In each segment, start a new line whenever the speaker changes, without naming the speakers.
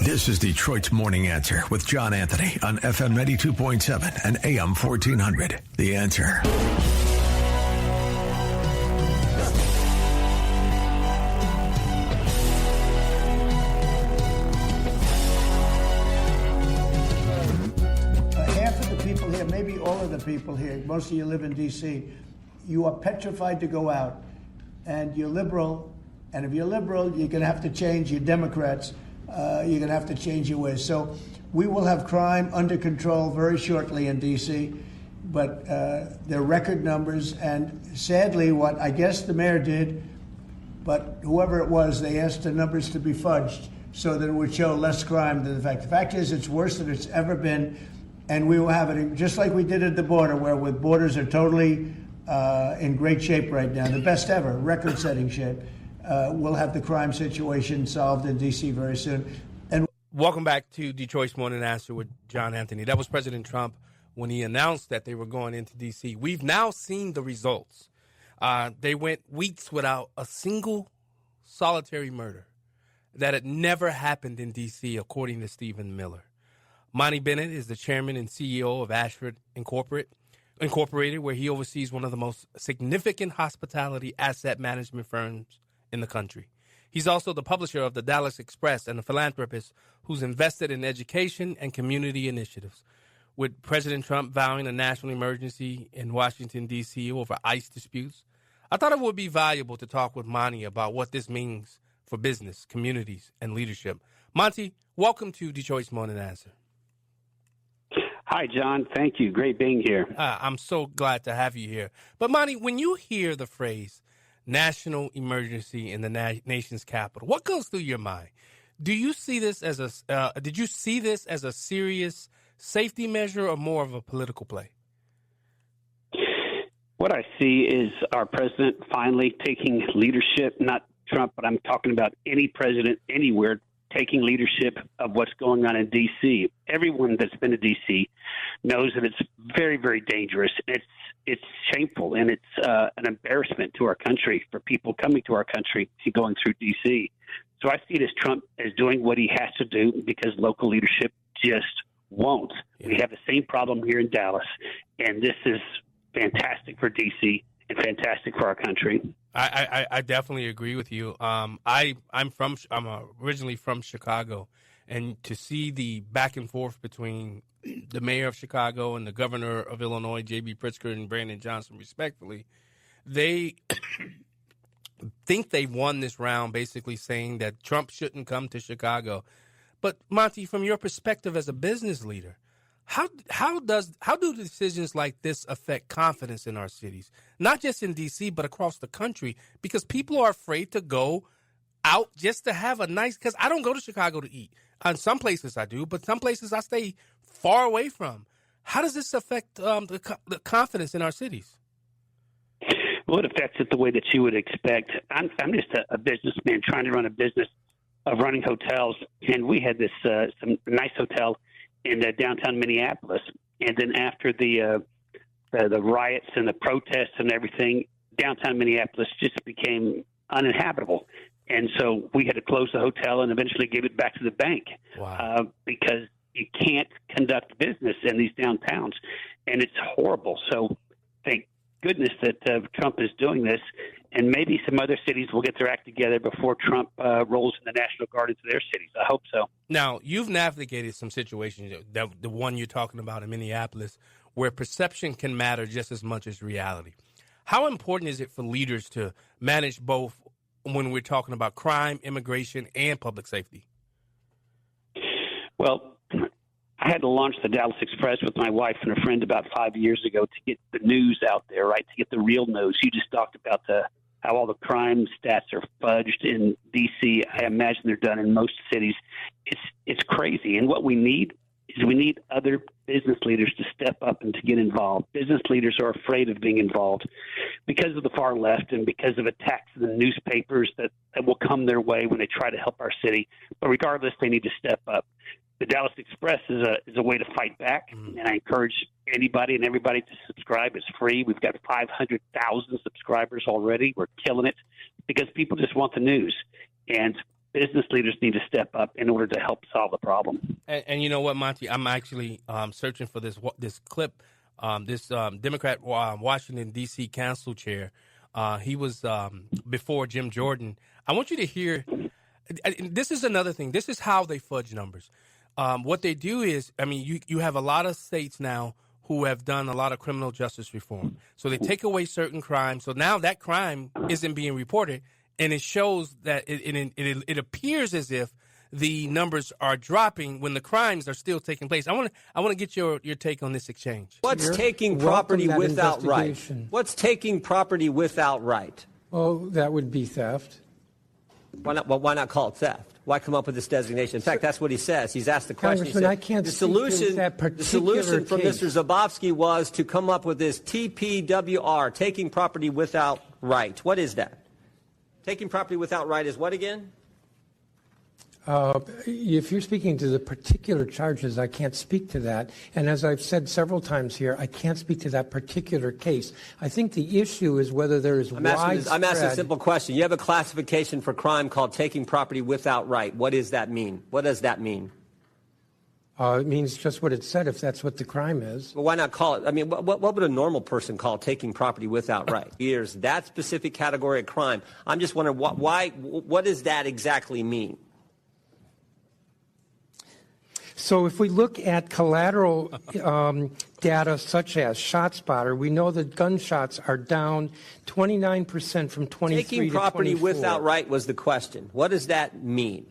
This is Detroit's Morning Answer with John Anthony on FM 92.7 and AM 1400. The Answer.
Half of the people here, maybe all of the people here, most of you live in D.C., you are petrified to go out, and you're liberal, and if you're liberal, you're going to have to change. You're Democrats. You're going to have to change your ways. So we will have crime under control very shortly in D.C., but they're record numbers. And sadly, what I guess the mayor did, but whoever it was, they asked the numbers to be fudged so that it would show less crime than the fact. The fact is it's worse than it's ever been, and we will have it just like we did at the border, where with borders are totally in great shape right now, the best ever, record-setting shape. We'll have the crime situation solved in D.C. very soon. And
welcome back to Detroit's Morning Answer with John Anthony. That was President Trump when he announced that they were going into D.C. We've now seen the results. They went weeks without a single solitary murder. That had never happened in D.C., according to Stephen Miller. Monty Bennett is the chairman and CEO of Ashford Incorporated, where he oversees one of the most significant hospitality asset management firms in the country. He's also the publisher of the Dallas Express and a philanthropist who's invested in education and community initiatives. With President Trump vowing a national emergency in Washington, D.C. over ICE disputes, I thought it would be valuable to talk with Monty about what this means for business, communities, and leadership. Monty, welcome to Detroit's Morning Answer.
Hi, John. Thank you. Great being here.
I'm so glad to have you here. But, Monty, when you hear the phrase national emergency in the nation's capital, what goes through your mind? Do you see this as did you see this as a serious safety measure or more of a political play?
What I see is our president finally taking leadership, not Trump, but I'm talking about any president anywhere taking leadership of what's going on in D.C. Everyone that's been to D.C. knows that it's very, very dangerous. It's shameful, and it's an embarrassment to our country for people coming to our country and going through D.C. So I see it as Trump as doing what he has to do because local leadership just won't. Yeah. We have the same problem here in Dallas, and this is fantastic for D.C. and fantastic for our country.
I definitely agree with you. I'm originally from Chicago, and to see the back and forth between the mayor of Chicago and the governor of Illinois, J.B. Pritzker and Brandon Johnson, respectfully, they think they won this round, basically saying that Trump shouldn't come to Chicago. But Monty, from your perspective as a business leader, how do decisions like this affect confidence in our cities, not just in D.C., but across the country? Because people are afraid to go out just to have a nice, because I don't go to Chicago to eat. On some places I do, but some places I stay far away from. How does this affect the confidence in our cities?
Well, it affects it the way that you would expect. I'm just a businessman trying to run a business of running hotels, and we had this some nice hotel in downtown Minneapolis, and then after the riots and the protests and everything, downtown Minneapolis just became uninhabitable. And so we had to close the hotel and eventually give it back to the bank.
Wow.
Because you can't conduct business in these downtowns, and it's horrible. So thank goodness that Trump is doing this, and maybe some other cities will get their act together before Trump rolls in the National Guard into their cities. I hope so.
Now, you've navigated some situations, the one you're talking about in Minneapolis, where perception can matter just as much as reality. How important is it for leaders to manage both when we're talking about crime, immigration, and public safety?
Well, I had to launch the Dallas Express with my wife and a friend about 5 years ago to get the news out there, right, to get the real news. You just talked about how all the crime stats are fudged in D.C. I imagine they're done in most cities. It's crazy. And what we need is we need other business leaders to step up and to get involved. Business leaders are afraid of being involved because of the far left and because of attacks in the newspapers that will come their way when they try to help our city. But regardless, they need to step up. The Dallas Express is a way to fight back, and I encourage anybody and everybody to subscribe. It's free. We've got 500,000 subscribers already. We're killing it because people just want the news. And business leaders need to step up in order to help solve the problem.
And you know what, Monty? I'm actually searching for this clip. This Democrat Washington, D.C. council chair, he was before Jim Jordan. I want you to hear, this is another thing. This is how they fudge numbers. What they do is, I mean, you have a lot of states now who have done a lot of criminal justice reform. So they take away certain crimes. So now that crime isn't being reported, and it shows that it appears as if the numbers are dropping when the crimes are still taking place. I want to get your take on this exchange.
What's taking property without right? What's taking property without right?
Oh, that would be theft.
Why not? Well, why not call it theft? Why come up with this designation? In fact, that's what he says. He's asked the question.
Congressman, I can't
the solution from
case.
Mr. Zabowski was to come up with this TPWR, taking property without right. What is that? Taking property without right is what again?
If you're speaking to the particular charges, I can't speak to that. And as I've said several times here, I can't speak to that particular case. I think the issue is whether there is widespread...
I'm asking a simple question. You have a classification for crime called taking property without right. What does that mean? What does that mean?
It means just what it said, if that's what the crime is.
Well, why not call it? I mean, what would a normal person call taking property without right? Here's that specific category of crime. I'm just wondering, what does that exactly mean?
So if we look at collateral data such as ShotSpotter, we know that gunshots are down 29% from 23 to 24.
Taking property without right was the question. What does that mean?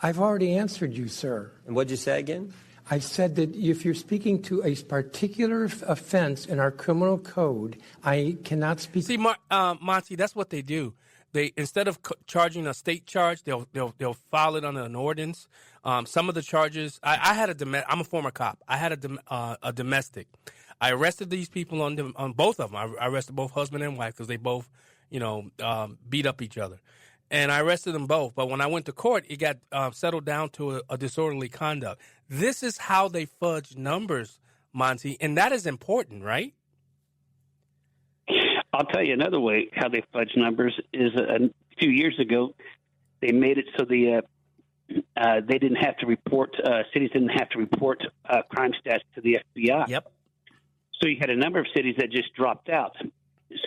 I've already answered you, sir.
And what did you say again?
I said that if you're speaking to a particular offense in our criminal code, I cannot speak.
See, Monty, that's what they do. They, instead of charging a state charge, they'll file it under an ordinance. Some of the charges, I'm a former cop. I had a domestic. I arrested these people on both of them. I arrested both husband and wife because they both, beat up each other. And I arrested them both. But when I went to court, it got settled down to a disorderly conduct. This is how they fudge numbers, Monty, and that is important, right?
I'll tell you another way how they fudge numbers is a few years ago, they made it so they didn't have to report, cities didn't have to report crime stats to the FBI.
Yep.
So you had a number of cities that just dropped out.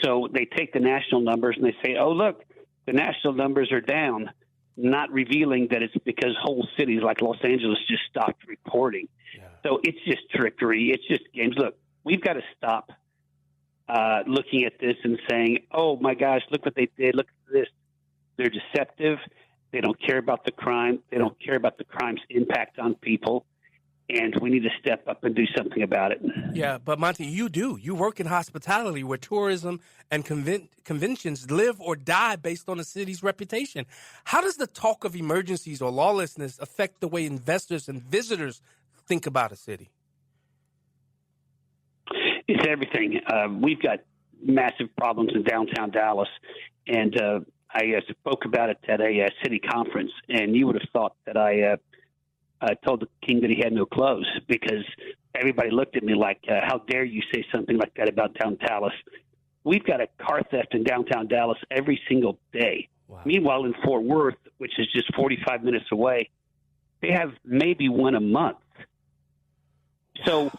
So they take the national numbers and they say, oh, look, the national numbers are down, not revealing that it's because whole cities like Los Angeles just stopped reporting. Yeah. So it's just trickery. It's just games. Look, we've got to stop looking at this and saying, oh, my gosh, look what they did. Look at this. They're deceptive. They don't care about the crime. They don't care about the crime's impact on people. And we need to step up and do something about it.
Yeah, but Monty, you do. You work in hospitality where tourism and conventions live or die based on a city's reputation. How does the talk of emergencies or lawlessness affect the way investors and visitors think about a city?
It's everything. We've got massive problems in downtown Dallas, and I spoke about it at a city conference, and you would have thought that I told the king that he had no clothes because everybody looked at me like, how dare you say something like that about downtown Dallas? We've got a car theft in downtown Dallas every single day. Wow. Meanwhile, in Fort Worth, which is just 45 minutes away, they have maybe one a month. So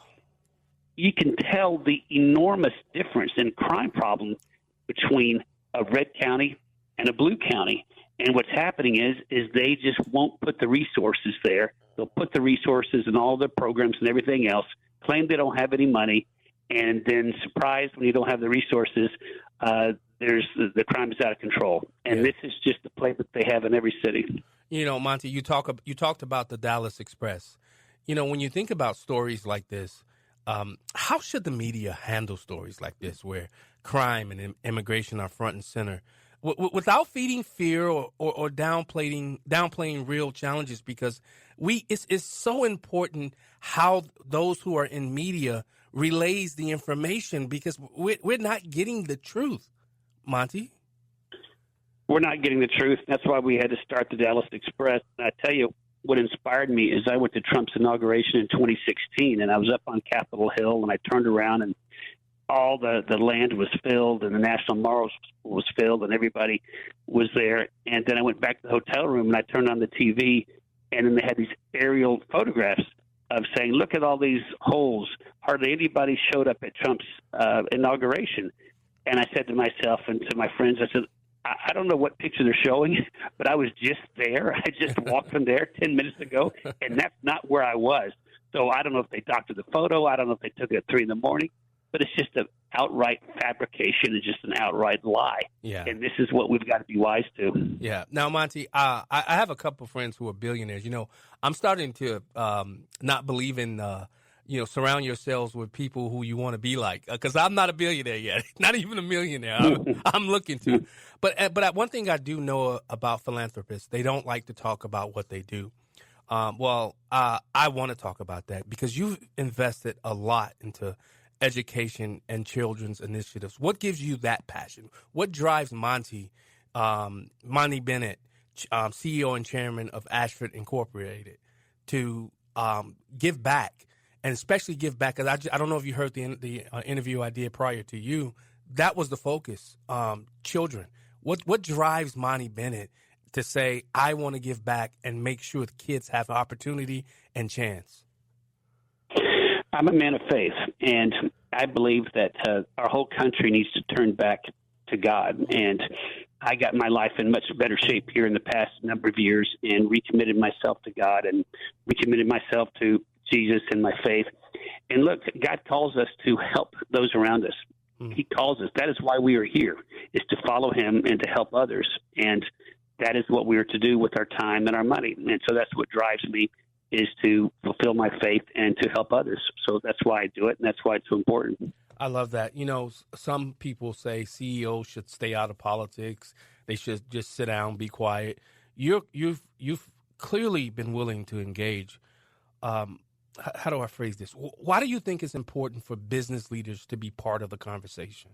you can tell the enormous difference in crime problem between a red county and a blue county. And what's happening is they just won't put the resources there. They'll put the resources in all their programs and everything else, claim they don't have any money, and then surprised when you don't have the resources, the crime is out of control. And this is just the playbook they have in every city.
Monty, you talked about the Dallas Express. When you think about stories like this, how should the media handle stories like this where crime and immigration are front and center? Without feeding fear or downplaying real challenges, because it's so important how those who are in media relays the information, because we're not getting the truth, Monty.
We're not getting the truth. That's why we had to start the Dallas Express. And I tell you, what inspired me is I went to Trump's inauguration in 2016, and I was up on Capitol Hill, and I turned around, and all the land was filled and the National Mall was filled and everybody was there. And then I went back to the hotel room and I turned on the TV, and then they had these aerial photographs of saying, look at all these holes. Hardly anybody showed up at Trump's inauguration. And I said to myself and to my friends, I said, I don't know what picture they're showing, but I was just there. I just walked from there 10 minutes ago, and that's not where I was. So I don't know if they doctored the photo. I don't know if they took it at 3 a.m, but it's just an outright fabrication. It's just an outright lie.
Yeah.
And this is what we've got to be wise to.
Yeah. Now, Monty, I have a couple of friends who are billionaires. You know, I'm starting to not believe in, surround yourselves with people who you want to be like. Because I'm not a billionaire yet, not even a millionaire. I'm looking to. But one thing I do know about philanthropists, they don't like to talk about what they do. I want to talk about that because you've invested a lot into education and children's initiatives. What gives you that passion? What drives Monty Bennett, CEO and chairman of Ashford Incorporated, to give back, and especially give back? Because I don't know if you heard the interview I did prior to you. That was the focus. Children. What drives Monty Bennett to say, I want to give back and make sure the kids have opportunity and chance?
I'm a man of faith, and I believe that our whole country needs to turn back to God. And I got my life in much better shape here in the past number of years and recommitted myself to God and recommitted myself to Jesus and my faith. And look, God calls us to help those around us. He calls us. That is why we are here, is to follow him and to help others. And that is what we are to do with our time and our money. And so that's what drives me, is to fulfill my faith and to help others. So that's why I do it, and that's why it's so important.
I love that. You know, some people say CEOs should stay out of politics. They should just sit down, be quiet. You've clearly been willing to engage. How do I phrase this? Why do you think it's important for business leaders to be part of the conversation?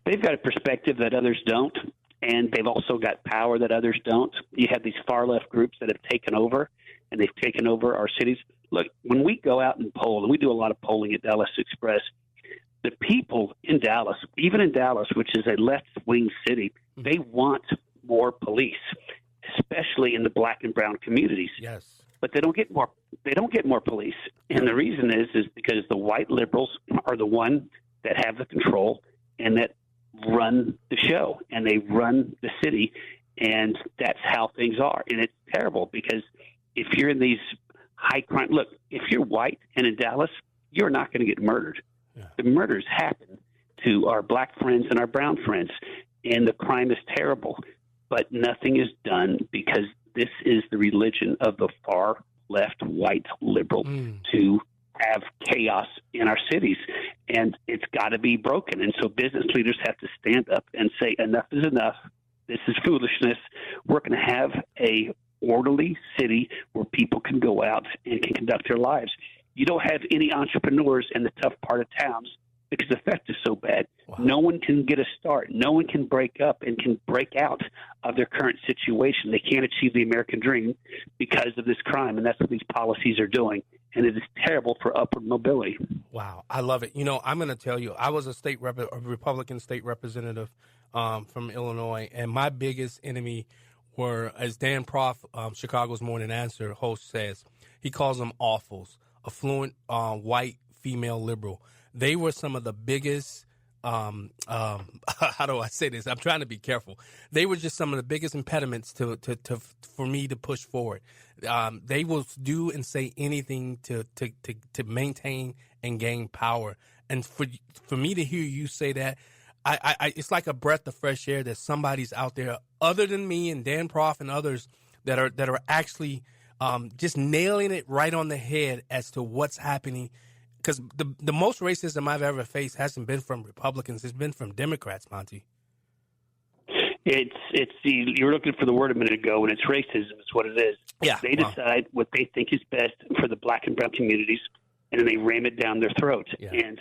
They've got a perspective that others don't, and they've also got power that others don't. You have these far-left groups that have taken over, and they've taken over our cities. Look, when we go out and poll, and we do a lot of polling at Dallas Express, the people in Dallas, even in Dallas, which is a left-wing city, they want more police, especially in the black and brown communities.
Yes.
But they don't get more. They don't get more police, and the reason is because the white liberals are the one that have the control and that run the show, and they run the city, and that's how things are. And it's terrible because if you're in these high crime, look, if you're white and in Dallas, you're not going to get murdered. Yeah. The murders happen to our black friends and our brown friends, and the crime is terrible, but nothing is done because this is the religion of the far left white liberal to have chaos in our cities, and it's got to be broken. And so business leaders have to stand up and say, enough is enough. This is foolishness. We're going to have a orderly city where people can go out and can conduct their lives. You don't have any entrepreneurs in the tough part of towns because the theft is so bad. Wow. No one can get a start. No one can break up and can break out of their current situation. They can't achieve the American dream because of this crime, and that's what these policies are doing. And it is terrible for upward mobility.
Wow, I love it. You know, I'm going to tell you, I was a Republican state representative from Illinois, and my biggest enemy were, as Dan Proft, Chicago's Morning Answer host says, he calls them awfuls, affluent white female liberal. They were some of the biggest, how do I say this? I'm trying to be careful. They were just some of the biggest impediments for me to push forward. They will do and say anything to maintain and gain power. And for me to hear you say that, I it's like a breath of fresh air that somebody's out there other than me and Dan Proft and others that are actually just nailing it right on the head as to what's happening. Because the most racism I've ever faced hasn't been from Republicans; it's been from Democrats, Monty.
You're looking for the word a minute ago, and it's racism. It's what it is.
Yeah,
they decide what they think is best for the black and brown communities, and then they ram it down their throat. Yeah. And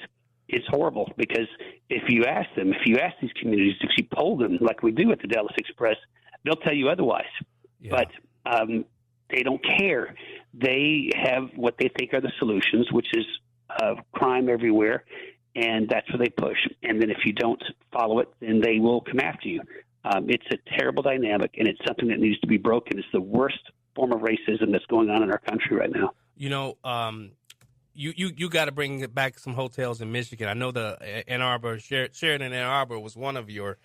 it's horrible because if you ask these communities, if you poll them like we do at the Dallas Express, they'll tell you otherwise. Yeah. But they don't care. They have what they think are the solutions, which is crime everywhere, and that's where they push. And then if you don't follow it, then they will come after you. It's a terrible dynamic, and it's something that needs to be broken. It's the worst form of racism that's going on in our country right now.
You know, you got to bring back some hotels in Michigan. I know the Ann Arbor, Sheridan Ann Arbor was one of your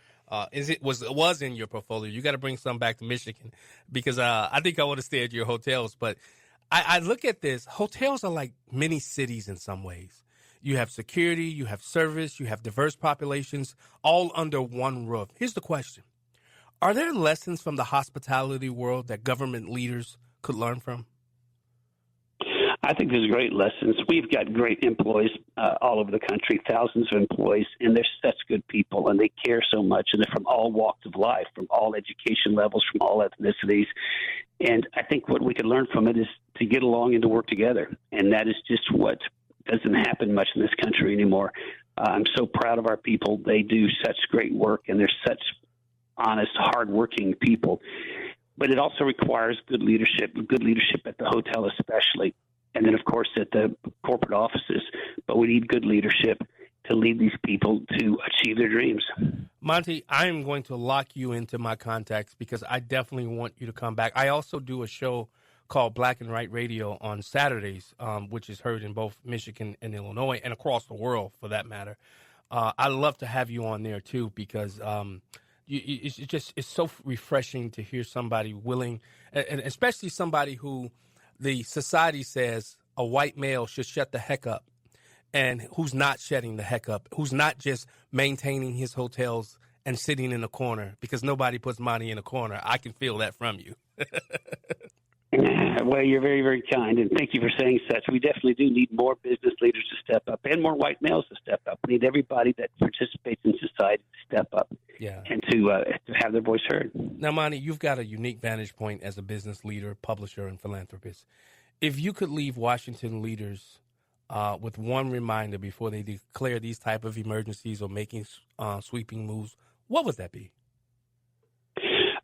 was in your portfolio. You got to bring some back to Michigan because I think I would have stayed at your hotels. But I look at this. Hotels are like mini cities in some ways. You have security, you have service, you have diverse populations, all under one roof. Here's the question. Are there lessons from the hospitality world that government leaders could learn from?
I think there's great lessons. We've got great employees all over the country, thousands of employees, and they're such good people, and they care so much, and they're from all walks of life, from all education levels, from all ethnicities. And I think what we could learn from it is to get along and to work together, and that is just what doesn't happen much in this country anymore. I'm so proud of our people. They do such great work, and they're such honest, hardworking people. But it also requires good leadership at the hotel especially, and then, of course, at the corporate offices. But we need good leadership to lead these people to achieve their dreams.
Monty, I am going to lock you into my contacts because I definitely want you to come back. I also do a show called Black and White Radio on Saturdays, which is heard in both Michigan and Illinois and across the world, for that matter. I love to have you on there, too, because it's so refreshing to hear somebody willing, and especially somebody who the society says a white male should shut the heck up, and who's not shutting the heck up, who's not just maintaining his hotels and sitting in a corner because nobody puts money in a corner. I can feel that from you.
Well, you're very, very kind, and thank you for saying such. We definitely do need more business leaders to step up and more white males to step up. We need everybody that participates in society to step up and to have their voice heard.
Now, Monty, you've got a unique vantage point as a business leader, publisher, and philanthropist. If you could leave Washington leaders with one reminder before they declare these type of emergencies or making sweeping moves, what would that be?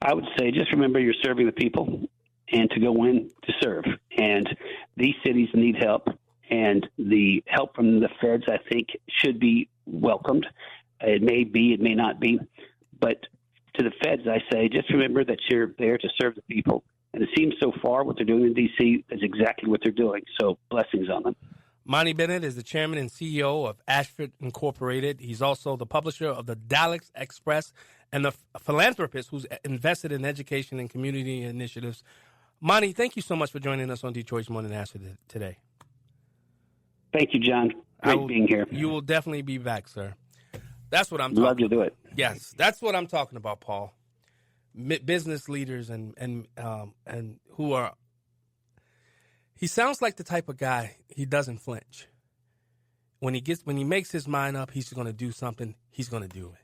I would say just remember you're serving the people and to go in to serve. And these cities need help, and the help from the feds, I think, should be welcomed. It may be, it may not be. But to the feds, I say, just remember that you're there to serve the people. And it seems so far what they're doing in D.C. is exactly what they're doing. So blessings on them.
Monty Bennett is the chairman and CEO of Ashford Incorporated. He's also the publisher of the Dallas Express and the philanthropist who's invested in education and community initiatives. Monty, thank you so much for joining us on Detroit's Morning Answer today.
Thank you, John. Great being here.
You will definitely be back, sir. That's what I'm talking about.
Love to do it.
Yes, that's what I'm talking about, Paul. Business leaders and who are. He sounds like the type of guy, he doesn't flinch. When he makes his mind up, he's going to do something, he's going to do it.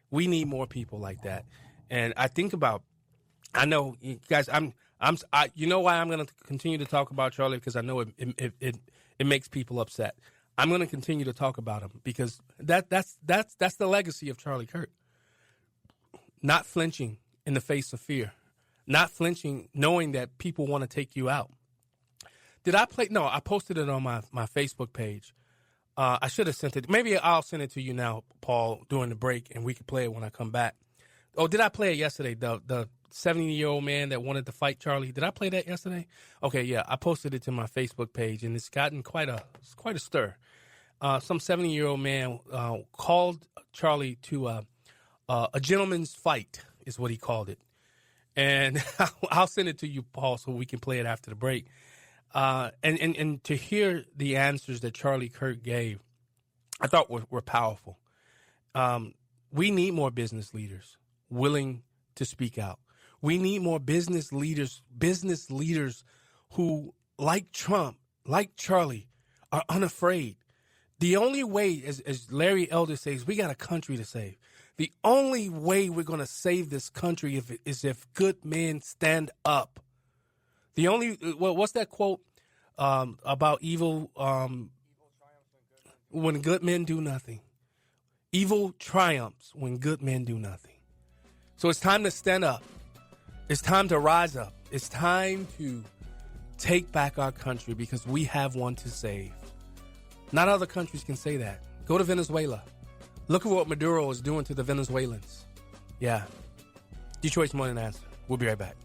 We need more people like that. And I know, you guys, you know why I'm going to continue to talk about Charlie? Because I know it makes people upset. I'm going to continue to talk about him because that's the legacy of Charlie Kirk. Not flinching in the face of fear. Not flinching, knowing that people want to take you out. Did I play? No, I posted it on my Facebook page. I should have sent it. Maybe I'll send it to you now, Paul, during the break, and we can play it when I come back. Oh, did I play it yesterday? The 70-year-old man that wanted to fight Charlie. Did I play that yesterday? Okay, yeah. I posted it to my Facebook page, and it's gotten quite a stir. Some 70-year-old man called Charlie to a gentleman's fight, is what he called it. And I'll send it to you, Paul, so we can play it after the break. And to hear the answers that Charlie Kirk gave, I thought were powerful. We need more business leaders willing to speak out. We need more business leaders who, like Trump, like Charlie, are unafraid. The only way, as Larry Elder says, we got a country to save. The only way we're going to save this country is if good men stand up. What's that quote about evil? When good men do nothing. Evil triumphs when good men do nothing. So it's time to stand up. It's time to rise up. It's time to take back our country because we have one to save. Not other countries can say that. Go to Venezuela. Look at what Maduro is doing to the Venezuelans. Yeah. Detroit's Morning Answer. We'll be right back.